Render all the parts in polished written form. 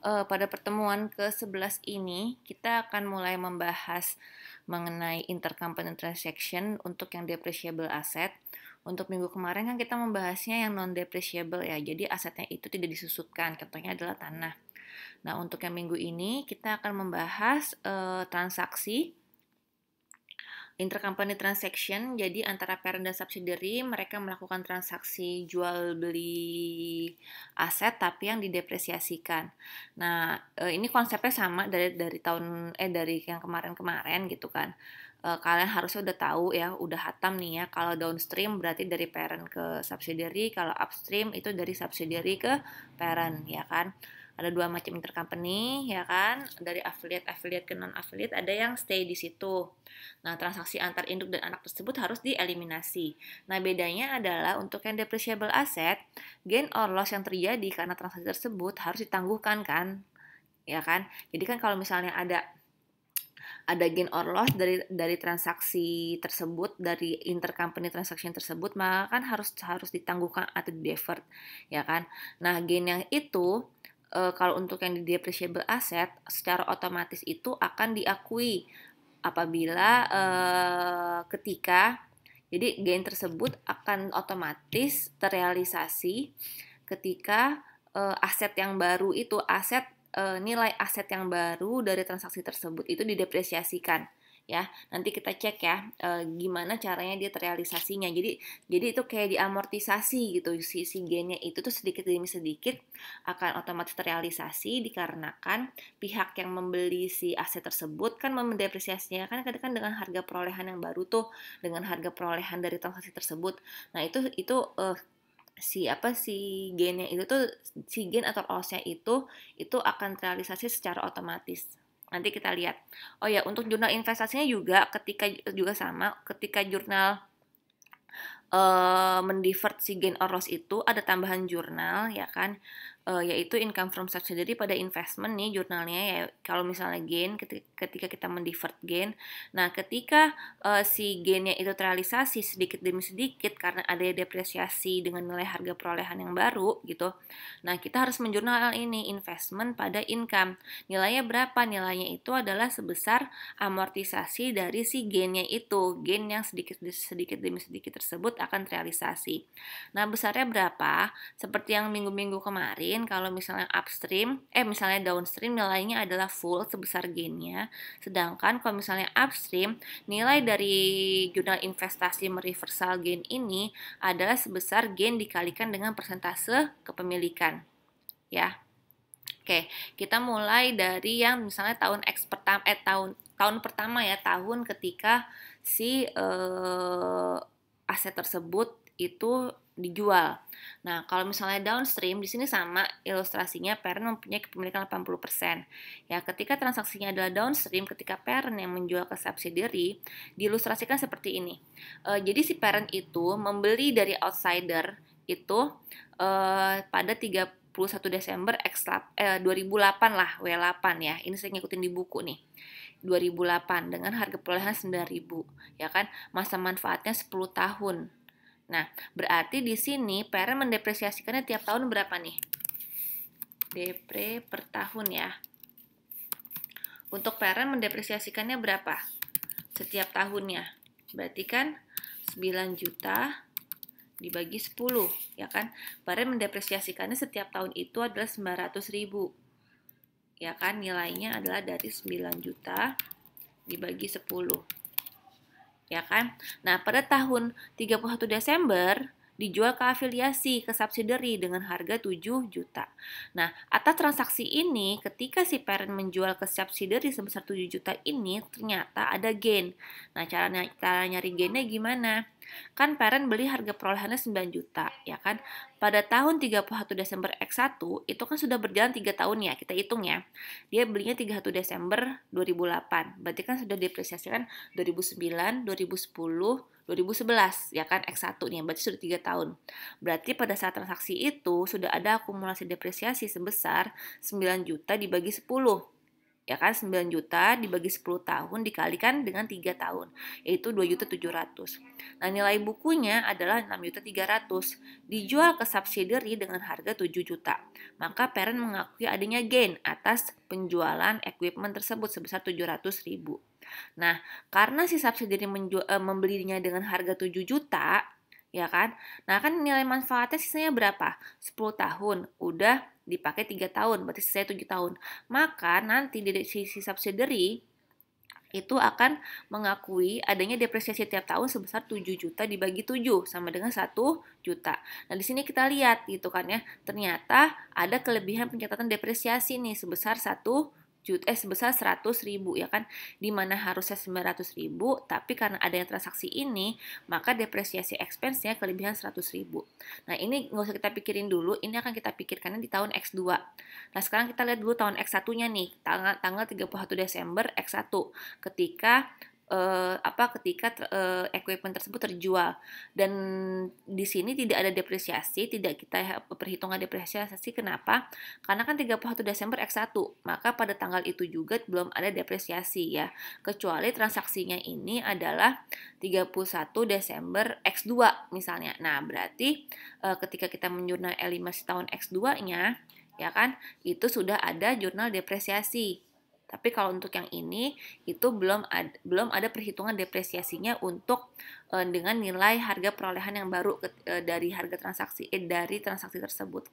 Pada pertemuan ke-11 ini, kita akan mulai membahas mengenai intercompany transaction untuk yang depreciable asset. Untuk minggu kemarin kan kita membahasnya yang non-depreciable ya, jadi asetnya itu tidak disusutkan, contohnya adalah tanah. Nah, untuk yang minggu ini kita akan membahas transaksi intercompany transaction, jadi antara parent dan subsidiary mereka melakukan transaksi jual beli aset tapi yang didepresiasikan. Nah, ini konsepnya sama dari yang kemarin-kemarin gitu kan. Kalian harusnya udah tahu ya, udah hatam nih ya. Kalau downstream berarti dari parent ke subsidiary, kalau upstream itu dari subsidiary ke parent ya kan. Ada dua macam intercompany ya kan, dari affiliate ke non affiliate, ada yang stay di situ. Nah, transaksi antar induk dan anak tersebut harus dieliminasi. Nah, bedanya adalah untuk yang depreciable asset, gain or loss yang terjadi karena transaksi tersebut harus ditangguhkan kan? Ya kan? Jadi kan kalau misalnya ada gain or loss dari transaksi tersebut, dari intercompany transaction tersebut, maka kan harus ditangguhkan atau di deferred, ya kan? Nah, gain yang itu kalau untuk yang di depreciable asset secara otomatis itu akan diakui apabila ketika jadi gain tersebut akan otomatis terrealisasi ketika aset yang baru itu nilai aset yang baru dari transaksi tersebut itu didepresiasikan ya. Nanti kita cek ya gimana caranya dia terrealisasinya. Jadi itu kayak diamortisasi gitu, si gainnya itu tuh sedikit demi sedikit akan otomatis terrealisasi dikarenakan pihak yang membeli si aset tersebut kan mendepresiasinya kan kadang dengan harga perolehan yang baru tuh, dengan harga perolehan dari transaksi tersebut. Nah, itu si gainnya itu tuh, si gain atau loss-nya itu akan terrealisasi secara otomatis. Nanti kita lihat. Oh ya, untuk jurnal investasinya juga sama, ketika jurnal mendivert si gain or loss itu ada tambahan jurnal ya kan, yaitu income from subsidiary pada investment nih jurnalnya ya. Kalau misalnya gain, ketika kita mendivert gain, nah ketika si gainnya itu terrealisasi sedikit demi sedikit karena ada depresiasi dengan nilai harga perolehan yang baru gitu, nah kita harus menjurnal ini investment pada income. Nilainya berapa? Nilainya itu adalah sebesar amortisasi dari si gainnya itu, gain yang sedikit demi sedikit tersebut akan terrealisasi. Nah, besarnya berapa? Seperti yang minggu-minggu kemarin, kalau misalnya misalnya downstream nilainya adalah full sebesar gainnya, sedangkan kalau misalnya upstream nilai dari jurnal investasi mereversal gain ini adalah sebesar gain dikalikan dengan persentase kepemilikan. Ya. Oke, kita mulai dari yang misalnya tahun pertama ya, tahun ketika si aset tersebut itu dijual. Nah, kalau misalnya downstream, di sini sama ilustrasinya, parent mempunyai kepemilikan 80%. Ya, ketika transaksinya adalah downstream, ketika parent yang menjual ke subsidiary, diilustrasikan seperti ini. Jadi si parent itu membeli dari outsider itu pada 31 Desember 2008 lah, W8 ya. Ini saya ngikutin di buku nih. 2008 dengan harga perolehan 9.000 ya kan, masa manfaatnya 10 tahun. Nah, berarti di sini parent mendepresiasikannya tiap tahun berapa nih? Depre per tahun ya. Untuk parent mendepresiasikannya berapa? Setiap tahunnya. Berarti kan 9 juta dibagi 10 ya kan. Parent mendepresiasikannya setiap tahun itu adalah 900.000. Ya kan, nilainya adalah dari 9 juta dibagi 10. Ya kan? Nah, pada tahun 31 Desember dijual ke afiliasi, ke subsidiary dengan harga 7 juta. Nah, atas transaksi ini, ketika si parent menjual ke subsidiary sebesar 7 juta ini, ternyata ada gain. Nah, cara nyari gainnya gimana? Kan parent beli harga perolehannya 9 juta, ya kan? Pada tahun 31 Desember X1, itu kan sudah berjalan 3 tahun ya, kita hitung ya. Dia belinya 31 Desember 2008, berarti kan sudah depresiasi kan 2009, 2010, 2011 ya kan, X1 nih, berarti sudah 3 tahun. Berarti pada saat transaksi itu sudah ada akumulasi depresiasi sebesar 9 juta dibagi 10. ya kan, 9 juta dibagi 10 tahun dikalikan dengan 3 tahun, yaitu 2.700.000. Nah, nilai bukunya adalah 6.300.000, dijual ke subsidiary dengan harga 7 juta. Maka parent mengakui adanya gain atas penjualan equipment tersebut sebesar 700.000. Nah, karena si subsidiary membelinya dengan harga 7 juta, ya kan? Nah, kan nilai manfaatnya sisanya berapa? 10 tahun, udah dipakai 3 tahun, berarti sisanya 7 tahun. Maka nanti di sisi subsidiary itu akan mengakui adanya depresiasi tiap tahun sebesar 7 juta dibagi 7 sama dengan 1 juta. Nah, di sini kita lihat gitu kan ya, ternyata ada kelebihan pencatatan depresiasi nih sebesar 100.000 ya kan, dimana harusnya 900.000, tapi karena adanya transaksi ini maka depresiasi expense-nya kelebihan 100.000. Nah, ini nggak usah kita pikirin dulu, ini akan kita pikirkannya di tahun X2. Nah, sekarang kita lihat dulu tahun X1-nya nih, tanggal 31 Desember X1 ketika equipment tersebut terjual, dan di sini tidak ada depresiasi, tidak kita perhitungan depresiasi. Kenapa? Karena kan 31 Desember X1, maka pada tanggal itu juga belum ada depresiasi ya, kecuali transaksinya ini adalah 31 Desember X2 misalnya. Nah, berarti ketika kita menjurnal elimasi tahun X2-nya, ya kan, itu sudah ada jurnal depresiasi. Tapi kalau untuk yang ini itu belum ada perhitungan depresiasinya untuk dengan nilai harga perolehan yang baru dari transaksi tersebut.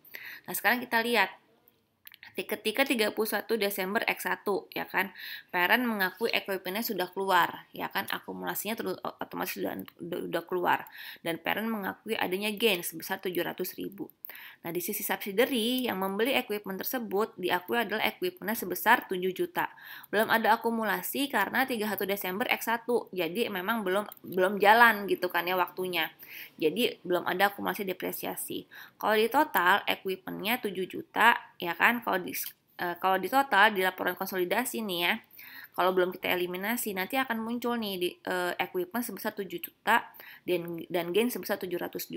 Nah, sekarang kita lihat ketika 31 Desember X1 ya kan, parent mengakui equipment-nya sudah keluar ya kan, akumulasinya otomatis sudah keluar, dan parent mengakui adanya gain sebesar 700.000. Nah, di sisi subsidiary yang membeli equipment tersebut diakui adalah equipment-nya sebesar 7 juta. Belum ada akumulasi karena 31 Desember X1. Jadi memang belum jalan gitu kan ya waktunya. Jadi belum ada akumulasi depresiasi. Kalau di total equipment-nya 7 juta ya kan, kalau di total di laporan konsolidasi nih ya, kalau belum kita eliminasi nanti akan muncul nih di equipment sebesar 7 juta dan gain sebesar 700.000.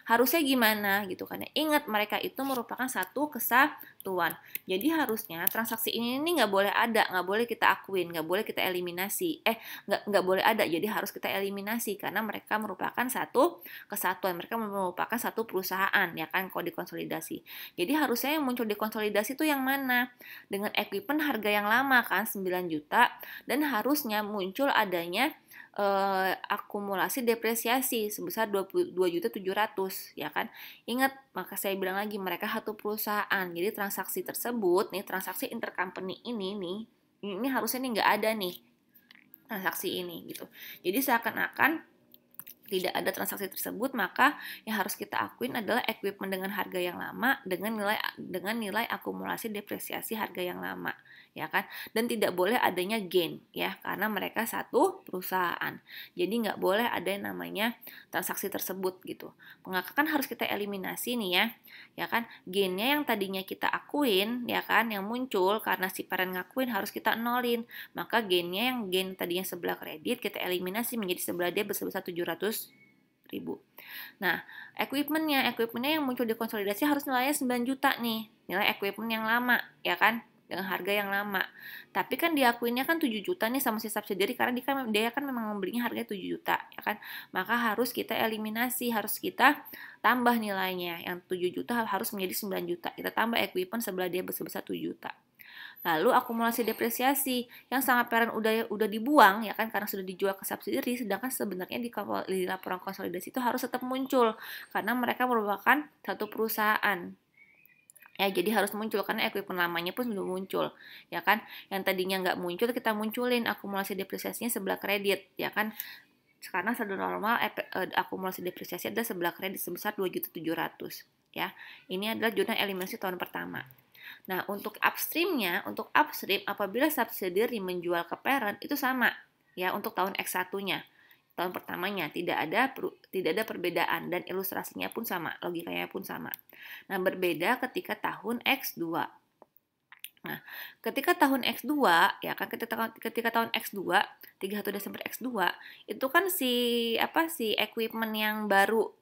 Harusnya gimana gitu kan ya. Ingat, mereka itu merupakan satu kesatuan. Jadi harusnya transaksi ini nggak boleh ada, nggak boleh kita akuin, nggak boleh kita eliminasi. Nggak boleh ada, jadi harus kita eliminasi karena mereka merupakan satu kesatuan, mereka merupakan satu perusahaan ya kan kalau dikonsolidasi. Jadi harusnya yang muncul di konsolidasi itu yang mana? Dengan equipment harga yang lama kan 9 juta, dan harusnya muncul adanya akumulasi depresiasi sebesar 22.700.000 ya kan. Ingat, maka saya bilang lagi mereka satu perusahaan. Jadi transaksi tersebut nih, transaksi intercompany ini harusnya nih nggak ada nih transaksi ini gitu. Jadi seakan-akan tidak ada transaksi tersebut, maka yang harus kita akuin adalah equipment dengan harga yang lama dengan nilai akumulasi depresiasi harga yang lama ya kan, dan tidak boleh adanya gain ya karena mereka satu perusahaan. Jadi nggak boleh ada yang namanya transaksi tersebut gitu. Maka kan harus kita eliminasi nih ya kan, gainnya yang tadinya kita akuin ya kan, yang muncul karena si parent ngakuin harus kita nolin, maka gain tadinya sebelah kredit kita eliminasi menjadi sebelah debit sebesar 700.000. Nah, equipmentnya yang muncul di konsolidasi harus nilainya 9 juta nih, nilai equipment yang lama ya kan, dengan harga yang lama. Tapi kan diakuinnya kan 7 juta nih sama si subsidiary karena dia kan memang membelinya harganya 7 juta ya kan. Maka harus kita eliminasi, harus kita tambah nilainya. Yang 7 juta harus menjadi 9 juta. Kita tambah equipment sebelah dia sebesar 7 juta. Lalu akumulasi depresiasi yang sama parent udah dibuang ya kan karena sudah dijual ke subsidiary, sedangkan sebenarnya di laporan konsolidasi itu harus tetap muncul karena mereka merupakan satu perusahaan. Ya, jadi harus muncul karena equipment lamanya pun belum muncul ya kan. Yang tadinya nggak muncul kita munculin akumulasi depresiasinya sebelah kredit ya kan. Karena saldo normal akumulasi depresiasi adalah sebelah kredit sebesar 2.700.000 ya. Ini adalah jurnal eliminasi tahun pertama. Nah, untuk upstream apabila subsidiary menjual ke parent itu sama ya untuk tahun X1-nya. Tahun pertamanya tidak ada perbedaan dan ilustrasinya pun sama, logikanya pun sama. Nah, berbeda ketika tahun X2. Nah, ketika tahun X2 ya kan, ketika tahun X2 31 Desember X2 itu kan si equipment yang baru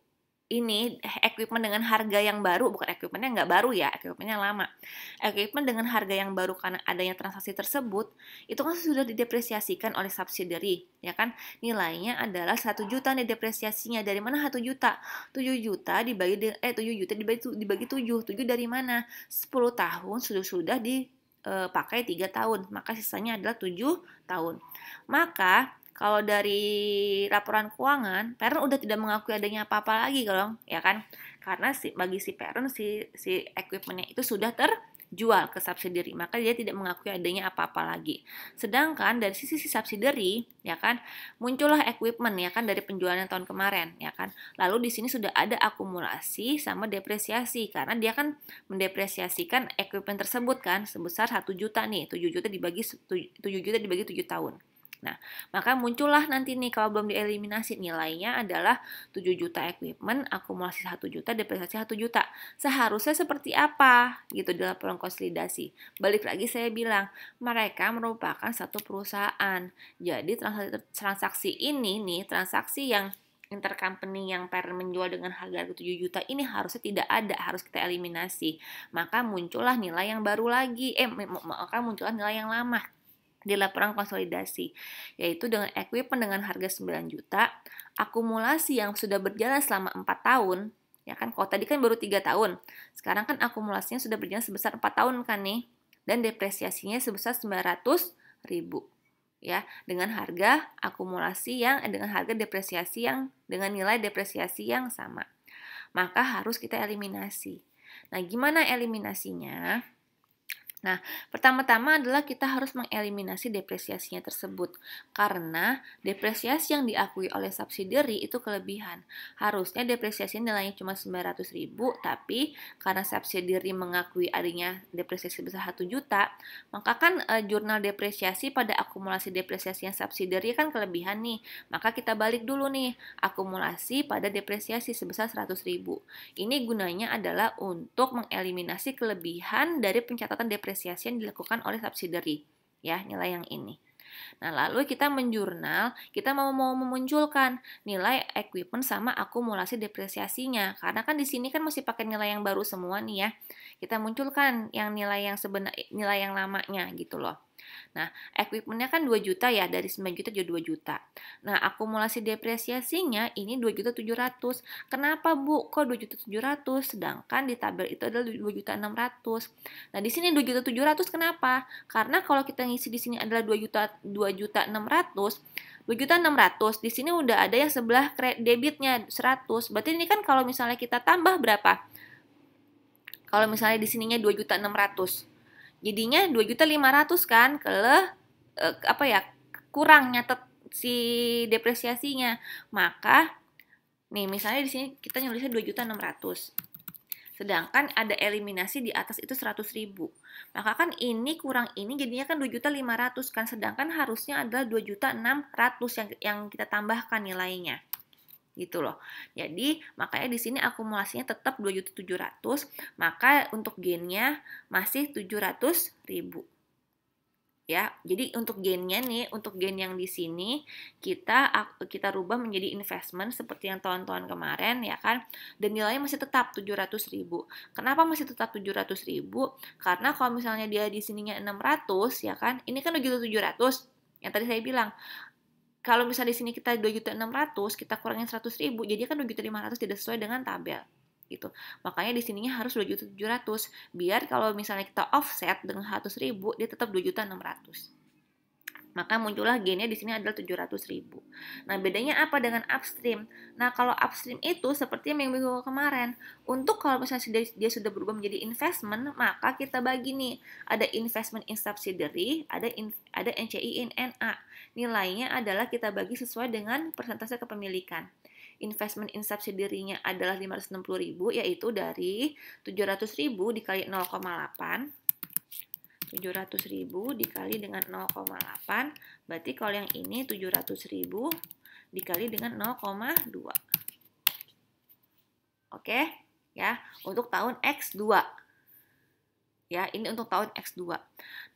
ini equipment dengan harga yang baru, bukan equipmentnya nggak baru ya, equipmentnya lama. Equipment dengan harga yang baru karena adanya transaksi tersebut, itu kan sudah didepresiasikan oleh subsidiary, ya kan? Nilainya adalah 1 juta nih depresiasinya. Dari mana 1 juta? 7 juta dibagi 7 juta dibagi 7. 7 dari mana? 10 tahun sudah dipakai 3 tahun, maka sisanya adalah 7 tahun. Maka kalau dari laporan keuangan, parent udah tidak mengakui adanya apa-apa lagi dong, ya kan? Karena bagi si parent si equipmentnya itu sudah terjual ke subsidiary, maka dia tidak mengakui adanya apa-apa lagi. Sedangkan dari sisi si subsidiary, ya kan, muncullah equipment ya kan dari penjualan yang tahun kemarin, ya kan. Lalu di sini sudah ada akumulasi sama depresiasi karena dia kan mendepresiasikan equipment tersebut kan sebesar 1 juta nih, 7 juta dibagi 7 tahun. Nah, maka muncullah nanti nih kalau belum dieliminasi nilainya adalah 7 juta equipment, akumulasi 1 juta, depresiasi 1 juta. Seharusnya seperti apa gitu di laporan konsolidasi. Balik lagi saya bilang, mereka merupakan satu perusahaan. Jadi transaksi ini nih, transaksi yang intercompany yang parent menjual dengan harga 7 juta ini harusnya tidak ada, harus kita eliminasi. Maka muncullah nilai yang baru lagi, maka muncullah nilai yang lama di laporan konsolidasi, yaitu dengan equipment dengan harga 9 juta, akumulasi yang sudah berjalan selama 4 tahun, ya kan, kalau tadi kan baru 3 tahun, sekarang kan akumulasinya sudah berjalan sebesar 4 tahun kan nih, dan depresiasinya sebesar 900.000, ya, dengan harga akumulasi dengan harga depresiasi yang, dengan nilai depresiasi yang sama. Maka harus kita eliminasi. Nah, gimana eliminasinya? Nah, pertama-tama adalah kita harus mengeliminasi depresiasinya tersebut. Karena depresiasi yang diakui oleh subsidiary itu kelebihan. Harusnya depresiasi nilainya cuma 900.000, tapi karena subsidiary mengakui adanya depresiasi sebesar 1 juta, maka kan jurnal depresiasi pada akumulasi depresiasi yang subsidiary kan kelebihan nih. Maka kita balik dulu nih, akumulasi pada depresiasi sebesar 100.000. Ini gunanya adalah untuk mengeliminasi kelebihan dari pencatatan depresiasi yang dilakukan oleh subsidiary, ya, nilai yang ini. Nah, lalu kita menjurnal, kita mau memunculkan nilai equipment sama akumulasi depresiasinya. Karena kan di sini kan masih pakai nilai yang baru semua nih ya. Kita munculkan yang nilai yang lamanya gitu loh. Nah, equipmentnya kan 2 juta ya, dari 9 juta jadi 2 juta. Nah, akumulasi depresiasinya ini 2.700.000. Kenapa, Bu? Kok 2.700.000? Sedangkan di tabel itu adalah 2.600.000. Nah, di sini 2.700.000 kenapa? Karena kalau kita ngisi di sini adalah 2.600.000, di sini udah ada yang sebelah debitnya 100. Berarti ini kan kalau misalnya kita tambah berapa? Kalau misalnya di sininya 2.600.000. Jadinya 2.500.000 kan kurang nyatet si depresiasinya. Maka nih misalnya di sini kita nulisnya 2.600.000. Sedangkan ada eliminasi di atas itu 100.000. Maka kan ini kurang ini jadinya kan 2.500.000 kan, sedangkan harusnya adalah 2.600.000 yang kita tambahkan nilainya. Gitu loh. Jadi makanya di sini akumulasinya tetap 2.700.000, maka untuk gainnya masih 700.000. Ya, jadi untuk gainnya nih, untuk gain yang di sini kita rubah menjadi investment seperti yang tahun-tahun kemarin ya kan, dan nilainya masih tetap 700.000. Kenapa masih tetap 700.000? Karena kalau misalnya dia di sininya 600 ya kan, ini kan 2.700.000 yang tadi saya bilang. Kalau misalnya di sini kita 2.600.000, kita kurangin 100.000, jadi kan 2.500.000 tidak sesuai dengan tabel. Gitu. Makanya di sininya harus 2.700.000. Biar kalau misalnya kita offset dengan 100.000, dia tetap 2.600.000. Maka muncullah gainnya di sini adalah 700.000. Nah, bedanya apa dengan upstream? Nah, kalau upstream itu seperti yang minggu kemarin. Untuk kalau misalnya dia sudah berubah menjadi investment, maka kita bagi nih. Ada investment in subsidiary, ada NCI in NA. Nilainya adalah kita bagi sesuai dengan persentase kepemilikan. Investment in subsidiary-nya adalah 560.000, yaitu dari 700.000 dikali 0,8. 700.000 dikali dengan 0,8, berarti kalau yang ini 700.000 dikali dengan 0,2. Oke, ya, untuk tahun X2. Ya, ini untuk tahun X2.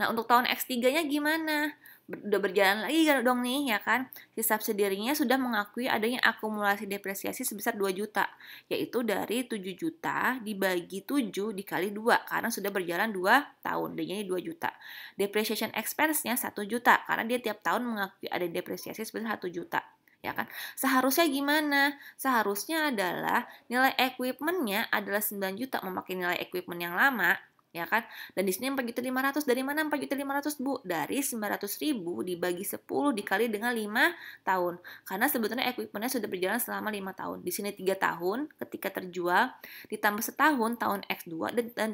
Nah, untuk tahun X3-nya gimana? Udah berjalan lagi dong nih, ya kan? Si subsidiary-nya sudah mengakui adanya akumulasi depresiasi sebesar 2 juta, yaitu dari 7 juta dibagi 7 dikali 2, karena sudah berjalan 2 tahun, dan jadi 2 juta. Depreciation expense-nya 1 juta, karena dia tiap tahun mengakui ada depresiasi sebesar 1 juta. Ya kan? Seharusnya gimana? Seharusnya adalah nilai equipment-nya adalah 9 juta memakai nilai equipment yang lama, ya kan? Dan di sini 4.500.000, dari mana 4.500.000, Bu? Dari 900.000 dibagi 10 dikali dengan 5 tahun. Karena sebetulnya equipment-nya sudah berjalan selama 5 tahun. Di sini 3 tahun ketika terjual, ditambah setahun tahun X2 dan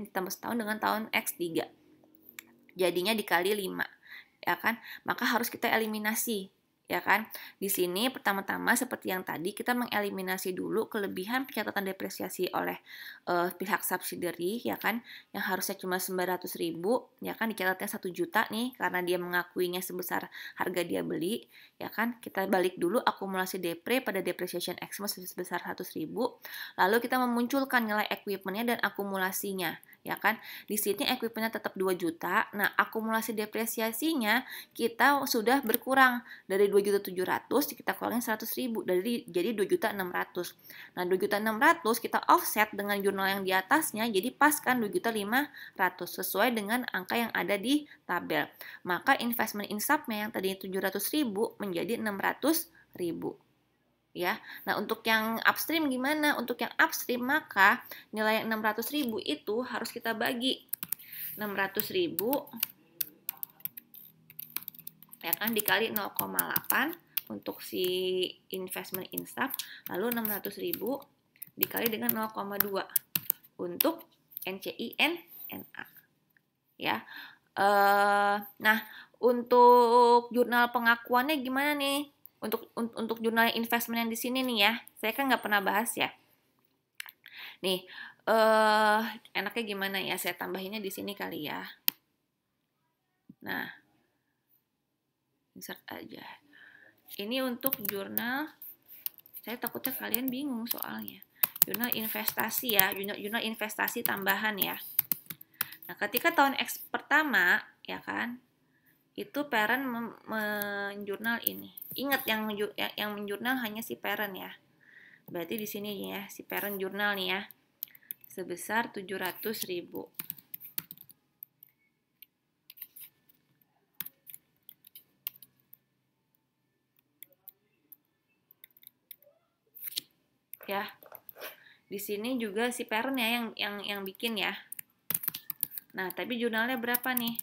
ditambah setahun dengan tahun X3. Jadinya dikali 5, ya kan? Maka harus kita eliminasi, ya kan? Di sini pertama-tama seperti yang tadi kita mengeliminasi dulu kelebihan pencatatan depresiasi oleh pihak subsidiary, ya kan, yang harusnya cuma 900.000, ya kan, dicatatnya 1 juta nih karena dia mengakuinya sebesar harga dia beli, ya kan. Kita balik dulu akumulasi depre pada depreciation expense sebesar 100.000, lalu kita memunculkan nilai equipment-nya dan akumulasinya, ya kan. Di sini equipment-nya tetap 2 juta. Nah, akumulasi depresiasinya kita sudah berkurang dari 2.700.000 kita kurangin 100.000, jadi 2.600.000. Nah, 2.600.000 kita offset dengan jurnal yang di atasnya, jadi pas kan 2.500.000 sesuai dengan angka yang ada di tabel. Maka investment in sub-nya yang tadinya 700.000 menjadi 600.000. Ya. Nah, untuk yang upstream gimana? Untuk yang upstream maka nilai yang 600.000 itu harus kita bagi 600.000, ya kan, dikali 0,8 untuk si investment in sub, lalu 600.000 dikali dengan 0,2 untuk NCI-NA. Ya. Nah, untuk jurnal pengakuannya gimana nih? Untuk jurnal investment yang di sini nih ya, saya kan nggak pernah bahas ya. Nih, enaknya gimana ya? Saya tambahinnya di sini kali ya. Nah, insert aja. Ini untuk jurnal, saya takutnya kalian bingung soalnya. Jurnal investasi ya, jurnal investasi tambahan ya. Nah, ketika tahun X pertama, ya kan, itu parent menjurnal ini. Ingat yang menjurnal hanya si parent ya. Berarti di sini ya, si parent jurnal nih ya. Sebesar 700.000. Ya. Di sini juga si parent ya yang bikin ya. Nah, tapi jurnalnya berapa nih?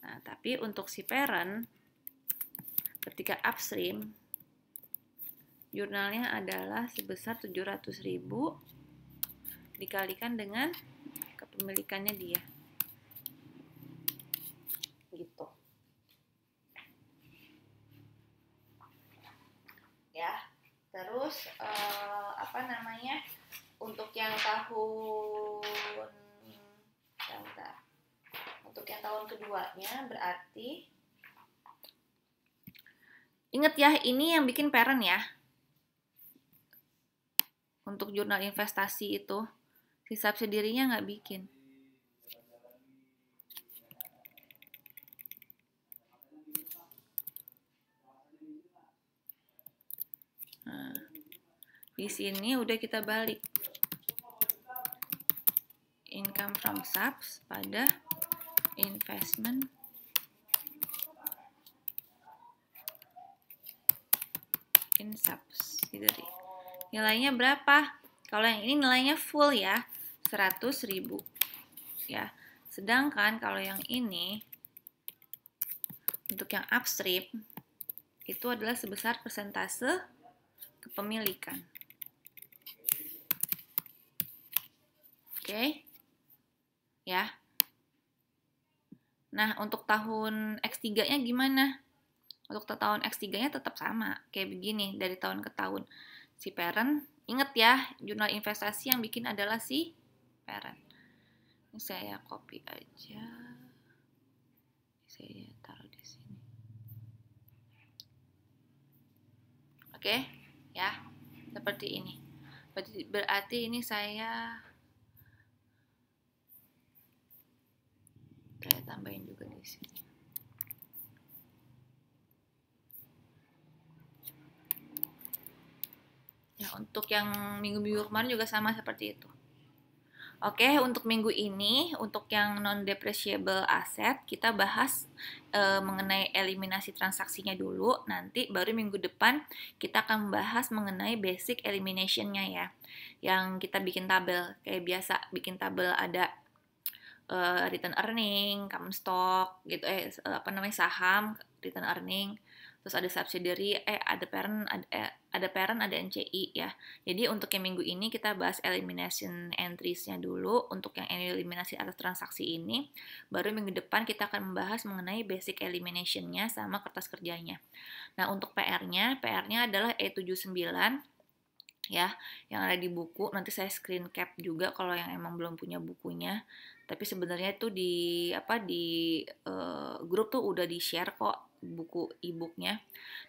Nah, tapi untuk si parent ketika upstream jurnalnya adalah sebesar 700.000 dikalikan dengan kepemilikannya dia. Gitu. Ya. Terus untuk yang tahun keduanya berarti ingat ya, ini yang bikin parent ya. Untuk jurnal investasi itu si subsidiary-nya nggak bikin. Nah, di sini udah kita balik income from subs pada investment in subsidiary. Nilainya berapa? Kalau yang ini nilainya full ya, 100.000 ya. Sedangkan kalau yang ini untuk yang upstream itu adalah sebesar persentase kepemilikan. Oke. Ya. Nah, untuk tahun X3-nya gimana? Untuk tahun X3-nya tetap sama, kayak begini, dari tahun ke tahun. Si parent, ingat ya, jurnal investasi yang bikin adalah si parent. Ini saya copy aja. Saya taruh di sini. Oke, ya, seperti ini. Berarti ini saya tambahin juga di sini. Ya, untuk yang minggu-minggu kemarin juga sama seperti itu. Oke, untuk minggu ini, untuk yang non-depreciable asset, kita bahas mengenai eliminasi transaksinya dulu. Nanti baru minggu depan kita akan membahas mengenai basic elimination-nya ya. Yang kita bikin tabel, kayak biasa bikin tabel ada return earning, common stock, gitu, apa namanya, saham, return earning, terus ada subsidiary, ada parent, ada NCI ya. Jadi untuk yang minggu ini kita bahas elimination entries-nya dulu. Untuk yang eliminasi atas transaksi ini, baru minggu depan kita akan membahas mengenai basic elimination-nya sama kertas kerjanya. Nah, untuk PR-nya adalah E79 ya, yang ada di buku. Nanti saya screen cap juga kalau yang emang belum punya bukunya. Tapi sebenarnya itu di grup tuh udah di-share kok buku e-booknya.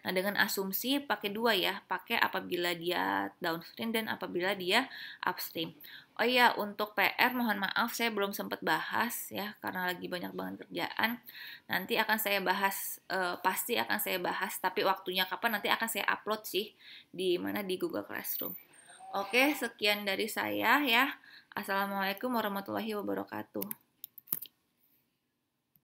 Nah, dengan asumsi pakai dua ya, pakai apabila dia downstream dan apabila dia upstream. Oh iya, untuk PR mohon maaf saya belum sempat bahas ya karena lagi banyak banget kerjaan. Nanti akan saya bahas, pasti akan saya bahas, tapi waktunya kapan nanti akan saya upload sih di mana di Google Classroom. Oke, sekian dari saya ya. Assalamualaikum warahmatullahi wabarakatuh.